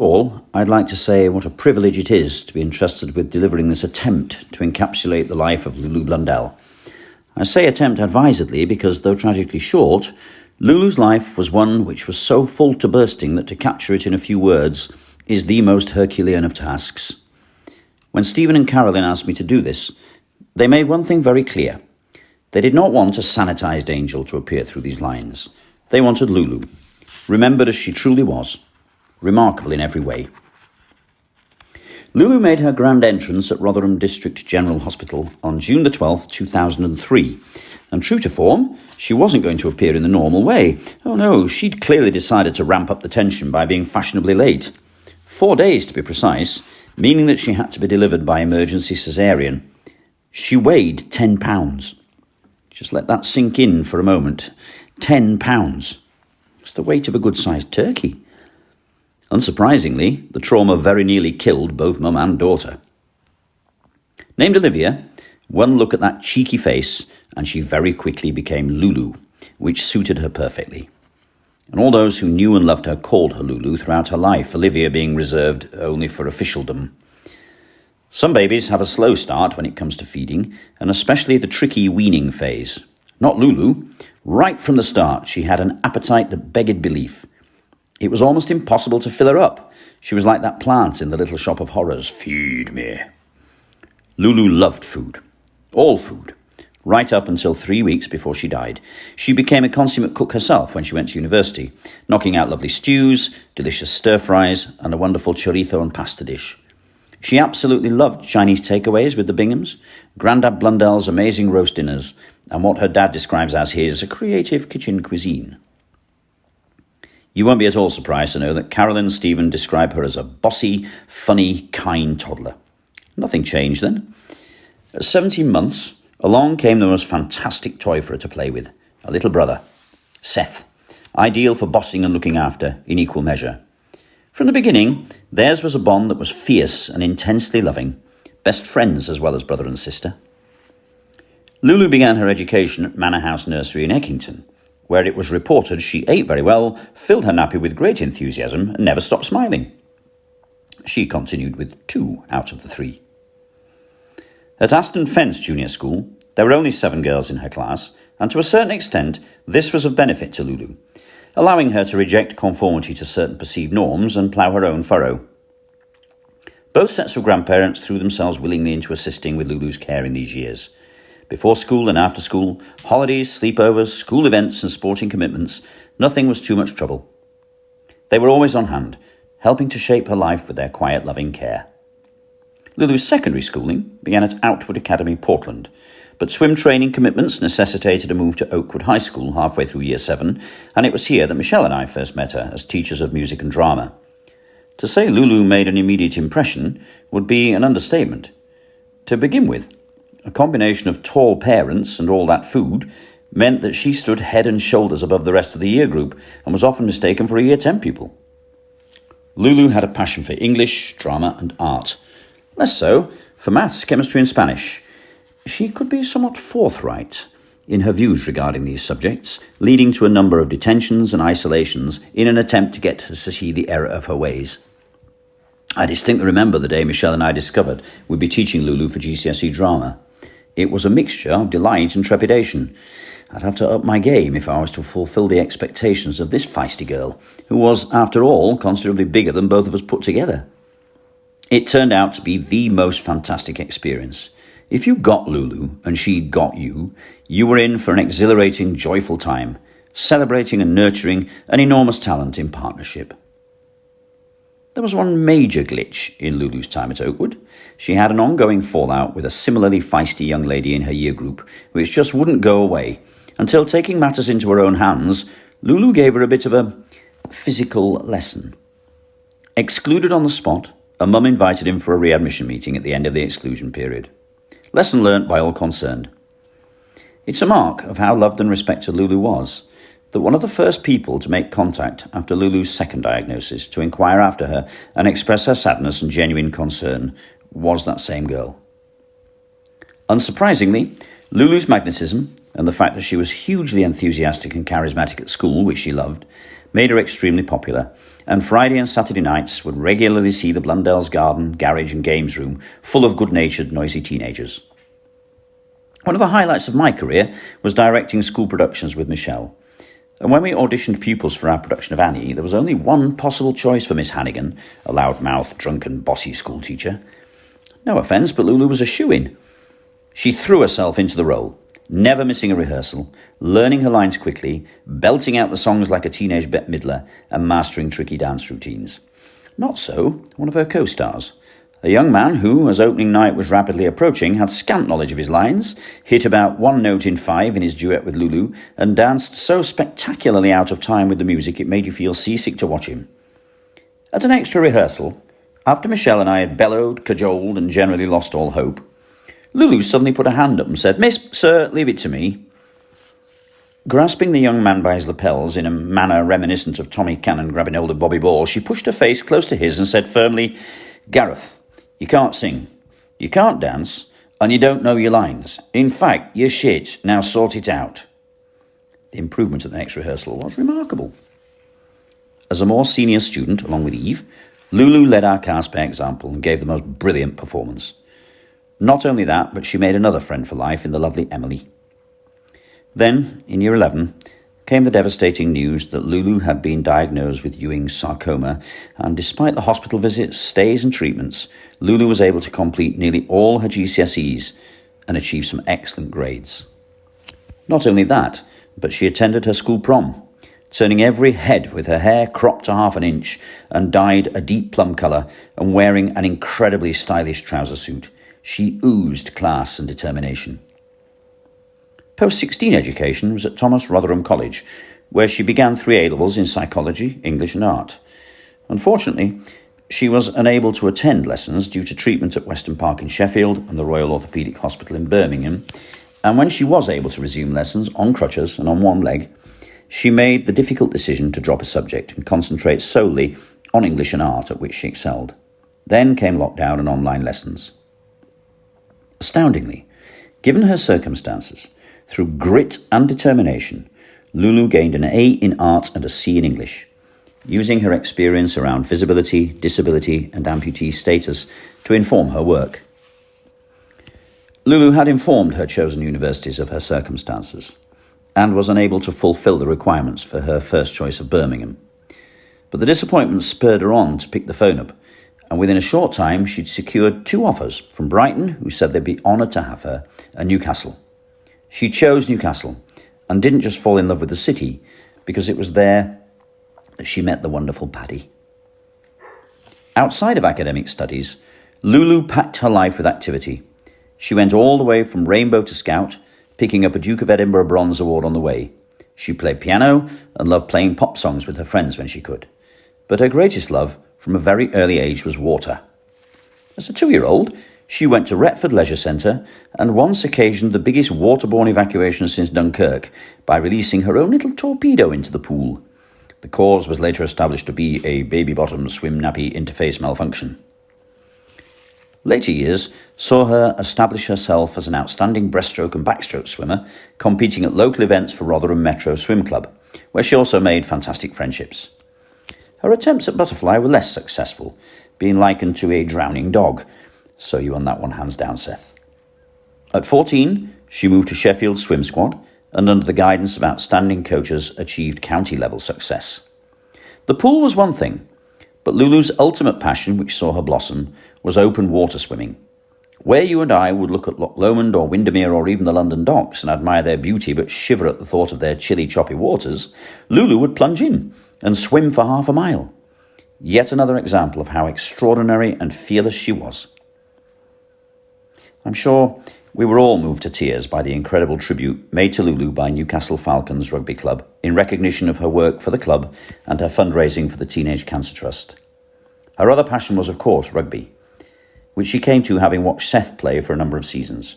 All, I'd like to say what a privilege it is to be entrusted with delivering this attempt to encapsulate the life of Lulu Blundell. I say attempt advisedly because, though tragically short, Lulu's life was one which was so full to bursting that to capture it in a few words is the most Herculean of tasks. When Stephen and Carolyn asked me to do this, they made one thing very clear. They did not want a sanitized angel to appear through these lines. They wanted Lulu, remembered as she truly was, remarkable in every way. Lulu made her grand entrance at Rotherham District General Hospital on June the 12th, 2003. And true to form, she wasn't going to appear in the normal way. Oh no, she'd clearly decided to ramp up the tension by being fashionably late. 4 days to be precise, meaning that she had to be delivered by emergency caesarean. She weighed 10 pounds. Just let that sink in for a moment. 10 pounds. It's the weight of a good-sized turkey. Unsurprisingly, the trauma very nearly killed both mum and daughter. Named Olivia, one look at that cheeky face and she very quickly became Lulu, which suited her perfectly. And all those who knew and loved her called her Lulu throughout her life, Olivia being reserved only for officialdom. Some babies have a slow start when it comes to feeding, and especially the tricky weaning phase. Not Lulu. Right from the start, she had an appetite that begged belief. It was almost impossible to fill her up. She was like that plant in the Little Shop of Horrors. Feed me. Lulu loved food. All food. Right up until 3 weeks before she died. She became a consummate cook herself when she went to university, knocking out lovely stews, delicious stir-fries, and a wonderful chorizo and pasta dish. She absolutely loved Chinese takeaways with the Binghams, Grandad Blundell's amazing roast dinners, and what her dad describes as his creative kitchen cuisine. You won't be at all surprised to know that Carolyn and Stephen describe her as a bossy, funny, kind toddler. Nothing changed then. At 17 months, along came the most fantastic toy for her to play with, a little brother, Seth, ideal for bossing and looking after in equal measure. From the beginning, theirs was a bond that was fierce and intensely loving, best friends as well as brother and sister. Lulu began her education at Manor House Nursery in Eckington, where it was reported she ate very well, filled her nappy with great enthusiasm, and never stopped smiling. She continued with 2 out of the 3. At Aston Fence Junior School, there were only 7 girls in her class, and to a certain extent, this was of benefit to Lulu, allowing her to reject conformity to certain perceived norms and plough her own furrow. Both sets of grandparents threw themselves willingly into assisting with Lulu's care in these years. Before school and after school, holidays, sleepovers, school events and sporting commitments, nothing was too much trouble. They were always on hand, helping to shape her life with their quiet, loving care. Lulu's secondary schooling began at Outwood Academy, Portland, but swim training commitments necessitated a move to Oakwood High School halfway through Year 7, and it was here that Michelle and I first met her as teachers of music and drama. To say Lulu made an immediate impression would be an understatement. To begin with, a combination of tall parents and all that food meant that she stood head and shoulders above the rest of the year group and was often mistaken for a Year 10 pupil. Lulu had a passion for English, drama and art. Less so for maths, chemistry and Spanish. She could be somewhat forthright in her views regarding these subjects, leading to a number of detentions and isolations in an attempt to get her to see the error of her ways. I distinctly remember the day Michelle and I discovered we'd be teaching Lulu for GCSE drama. It was a mixture of delight and trepidation. I'd have to up my game if I was to fulfill the expectations of this feisty girl, who was, after all, considerably bigger than both of us put together. It turned out to be the most fantastic experience. If you got Lulu and she got you, you were in for an exhilarating, joyful time, celebrating and nurturing an enormous talent in partnership. There was one major glitch in Lulu's time at Oakwood. She had an ongoing fallout with a similarly feisty young lady in her year group, which just wouldn't go away, until taking matters into her own hands, Lulu gave her a bit of a physical lesson. Excluded on the spot, a mum invited him for a readmission meeting at the end of the exclusion period. Lesson learnt by all concerned. It's a mark of how loved and respected Lulu was, that one of the first people to make contact after Lulu's second diagnosis to inquire after her and express her sadness and genuine concern was that same girl. Unsurprisingly, Lulu's magnetism and the fact that she was hugely enthusiastic and charismatic at school, which she loved, made her extremely popular, and Friday and Saturday nights would regularly see the Blundell's garden, garage and games room full of good-natured, noisy teenagers. One of the highlights of my career was directing school productions with Michelle. And when we auditioned pupils for our production of Annie, there was only one possible choice for Miss Hannigan, a loud-mouthed, drunken, bossy schoolteacher. No offence, but Lulu was a shoo-in. She threw herself into the role, never missing a rehearsal, learning her lines quickly, belting out the songs like a teenage Bette Midler, and mastering tricky dance routines. Not so one of her co-stars. A young man who, as opening night was rapidly approaching, had scant knowledge of his lines, hit about 1 note in 5 in his duet with Lulu, and danced so spectacularly out of time with the music it made you feel seasick to watch him. At an extra rehearsal, after Michelle and I had bellowed, cajoled, and generally lost all hope, Lulu suddenly put her hand up and said, "Miss, sir, leave it to me." Grasping the young man by his lapels in a manner reminiscent of Tommy Cannon grabbing hold of Bobby Ball, she pushed her face close to his and said firmly, "Gareth, you can't sing, you can't dance, and you don't know your lines. In fact, you're shit. Now sort it out." The improvement at the next rehearsal was remarkable. As a more senior student, along with Eve, Lulu led our cast by example and gave the most brilliant performance. Not only that, but she made another friend for life in the lovely Emily. Then, in year 11, came the devastating news that Lulu had been diagnosed with Ewing's sarcoma, and despite the hospital visits, stays and treatments, Lulu was able to complete nearly all her GCSEs and achieve some excellent grades. Not only that, but she attended her school prom, turning every head with her hair cropped to 1/2 inch and dyed a deep plum colour and wearing an incredibly stylish trouser suit. She oozed class and determination. Post-16 education was at Thomas Rotherham College, where she began 3 A-levels in psychology, English and art. Unfortunately, she was unable to attend lessons due to treatment at Weston Park in Sheffield and the Royal Orthopaedic Hospital in Birmingham, and when she was able to resume lessons on crutches and on one leg, she made the difficult decision to drop a subject and concentrate solely on English and art, at which she excelled. Then came lockdown and online lessons. Astoundingly, given her circumstances, through grit and determination, Lulu gained an A in art and a C in English, using her experience around visibility, disability and amputee status to inform her work. Lulu had informed her chosen universities of her circumstances and was unable to fulfil the requirements for her first choice of Birmingham. But the disappointment spurred her on to pick the phone up, and within a short time she'd secured 2 offers from Brighton, who said they'd be honoured to have her, and Newcastle. She chose Newcastle and didn't just fall in love with the city, because it was there that she met the wonderful Paddy. Outside of academic studies, Lulu packed her life with activity. She went all the way from Rainbow to Scout, picking up a Duke of Edinburgh Bronze Award on the way. She played piano and loved playing pop songs with her friends when she could. But her greatest love from a very early age was water. As a 2-year-old, she went to Retford Leisure Centre and once occasioned the biggest waterborne evacuation since Dunkirk by releasing her own little torpedo into the pool. The cause was later established to be a baby-bottom swim-nappy interface malfunction. Later years saw her establish herself as an outstanding breaststroke and backstroke swimmer, competing at local events for Rotherham Metro Swim Club, where she also made fantastic friendships. Her attempts at butterfly were less successful, being likened to a drowning dog. So you won that one hands down, Seth. At 14, she moved to Sheffield Swim Squad and under the guidance of outstanding coaches achieved county-level success. The pool was one thing, but Lulu's ultimate passion, which saw her blossom, was open water swimming. Where you and I would look at Loch Lomond or Windermere or even the London docks and admire their beauty but shiver at the thought of their chilly, choppy waters, Lulu would plunge in and swim for 1/2 mile. Yet another example of how extraordinary and fearless she was. I'm sure we were all moved to tears by the incredible tribute made to Lulu by Newcastle Falcons Rugby Club in recognition of her work for the club and her fundraising for the Teenage Cancer Trust. Her other passion was, of course, rugby, which she came to having watched Seth play for a number of seasons.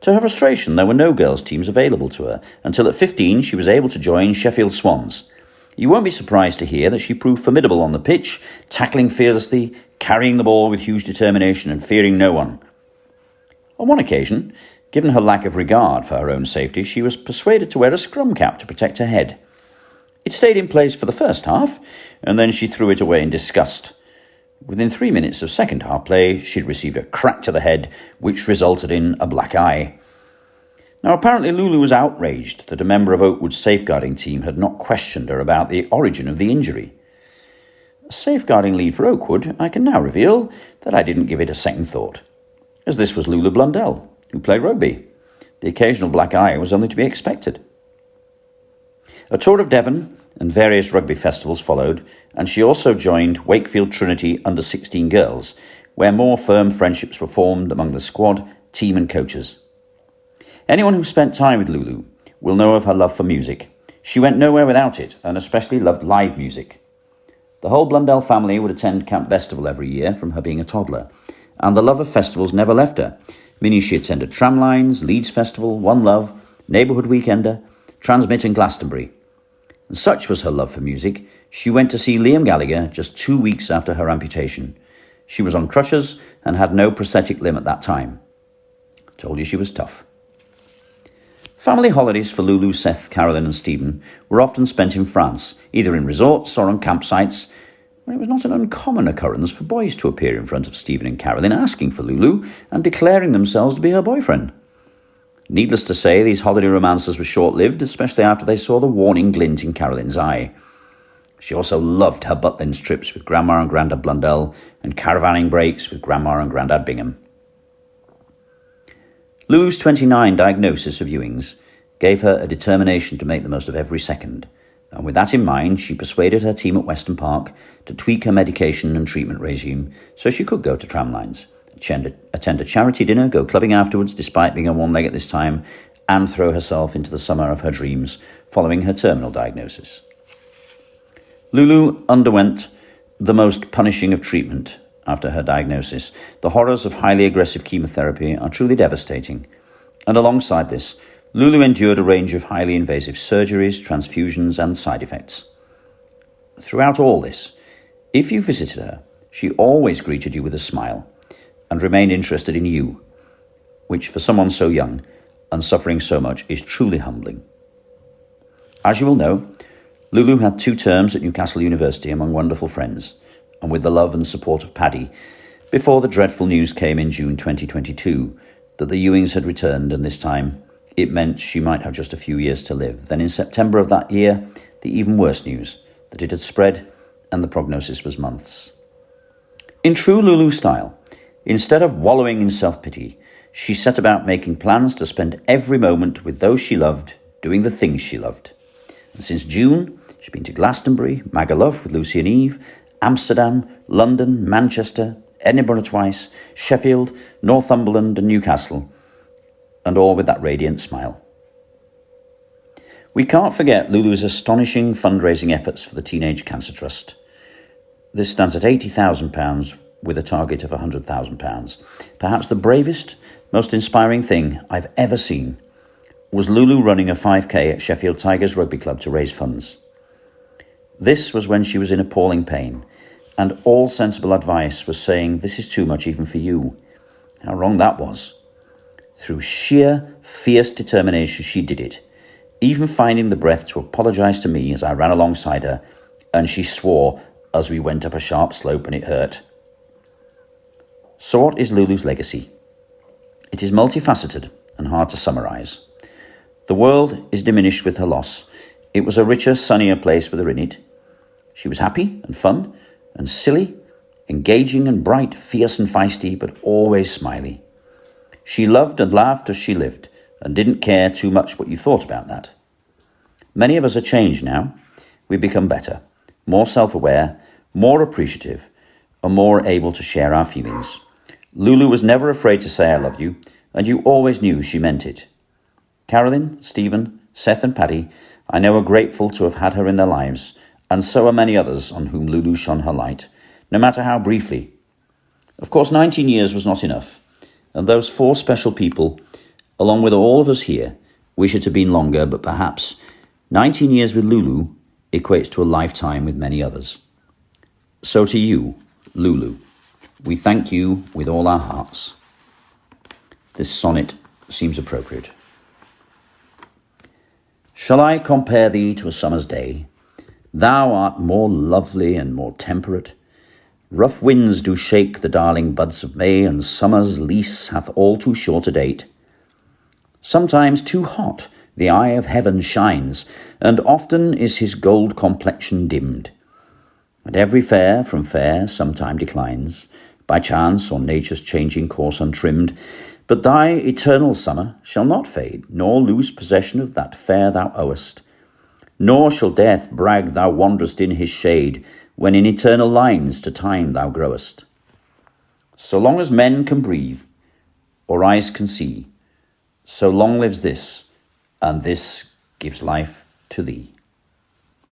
To her frustration, there were no girls' teams available to her until at 15 she was able to join Sheffield Swans. You won't be surprised to hear that she proved formidable on the pitch, tackling fearlessly, carrying the ball with huge determination and fearing no one. On one occasion, given her lack of regard for her own safety, she was persuaded to wear a scrum cap to protect her head. It stayed in place for the first half, and then she threw it away in disgust. Within 3 minutes of second half play, she'd received a crack to the head, which resulted in a black eye. Now, apparently Lulu was outraged that a member of Oakwood's safeguarding team had not questioned her about the origin of the injury. As safeguarding lead for Oakwood, I can now reveal that I didn't give it a second thought, as this was Lulu Blundell, who played rugby. The occasional black eye was only to be expected. A tour of Devon and various rugby festivals followed, and she also joined Wakefield Trinity Under-16 girls, where more firm friendships were formed among the squad, team and coaches. Anyone who spent time with Lulu will know of her love for music. She went nowhere without it, and especially loved live music. The whole Blundell family would attend Camp Festival every year from her being a toddler, and the love of festivals never left her, meaning she attended Tramlines, Leeds Festival, One Love, Neighbourhood Weekender, Transmit and Glastonbury. And such was her love for music, she went to see Liam Gallagher just 2 weeks after her amputation. She was on crutches and had no prosthetic limb at that time. Told you she was tough. Family holidays for Lulu, Seth, Carolyn and Stephen were often spent in France, either in resorts or on campsites, where it was not an uncommon occurrence for boys to appear in front of Stephen and Carolyn asking for Lulu and declaring themselves to be her boyfriend. Needless to say, these holiday romances were short-lived, especially after they saw the warning glint in Carolyn's eye. She also loved her Butlins trips with Grandma and Grandad Blundell and caravanning breaks with Grandma and Grandad Bingham. Lulu's 29 diagnosis of Ewing's gave her a determination to make the most of every second, and with that in mind, she persuaded her team at Weston Park to tweak her medication and treatment regime so she could go to Tramlines, attend a charity dinner, go clubbing afterwards despite being on one leg at this time, and throw herself into the summer of her dreams following her terminal diagnosis. Lulu underwent the most punishing of treatment after her diagnosis. The horrors of highly aggressive chemotherapy are truly devastating. And alongside this, Lulu endured a range of highly invasive surgeries, transfusions and side effects. Throughout all this, if you visited her, she always greeted you with a smile and remained interested in you, which for someone so young and suffering so much is truly humbling. As you will know, Lulu had 2 terms at Newcastle University among wonderful friends, and with the love and support of Paddy, before the dreadful news came in June 2022 that the Ewings had returned, and this time it meant she might have just a few years to live. Then in September of that year, the even worse news, that it had spread and the prognosis was months. In true Lulu style, instead of wallowing in self-pity, she set about making plans to spend every moment with those she loved, doing the things she loved. And since June, she's been to Glastonbury, Magaluf with Lucy and Eve, Amsterdam, London, Manchester, Edinburgh twice, Sheffield, Northumberland and Newcastle, and all with that radiant smile. We can't forget Lulu's astonishing fundraising efforts for the Teenage Cancer Trust. This stands at £80,000 with a target of £100,000. Perhaps the bravest, most inspiring thing I've ever seen was Lulu running a 5K at Sheffield Tigers Rugby Club to raise funds. This was when she was in appalling pain, and all sensible advice was saying, this is too much even for you. How wrong that was. Through sheer, fierce determination, she did it, even finding the breath to apologise to me as I ran alongside her, and she swore as we went up a sharp slope and it hurt. So what is Lulu's legacy? It is multifaceted and hard to summarise. The world is diminished with her loss. It was a richer, sunnier place with her in it. She was happy and fun and silly, engaging and bright, fierce and feisty, but always smiley. She loved and laughed as she lived and didn't care too much what you thought about that. Many of us are changed now. We've become better, more self-aware, more appreciative, and more able to share our feelings. Lulu was never afraid to say I love you, and you always knew she meant it. Carolyn, Stephen, Seth and Paddy, I know are grateful to have had her in their lives, and so are many others on whom Lulu shone her light, no matter how briefly. Of course, 19 years was not enough, and those 4 special people, along with all of us here, wish it had been longer, but perhaps 19 years with Lulu equates to a lifetime with many others. So to you, Lulu, we thank you with all our hearts. This sonnet seems appropriate. Shall I compare thee to a summer's day, Thou art more lovely and more temperate. Rough winds do shake the darling buds of May, and summer's lease hath all too short a date. Sometimes too hot the eye of heaven shines, and often is his gold complexion dimmed. And every fair from fair sometime declines, by chance or nature's changing course untrimmed. But thy eternal summer shall not fade, nor lose possession of that fair thou owest. Nor shall death brag thou wanderest in his shade, when in eternal lines to time thou growest. So long as men can breathe, or eyes can see, so long lives this, and this gives life to thee.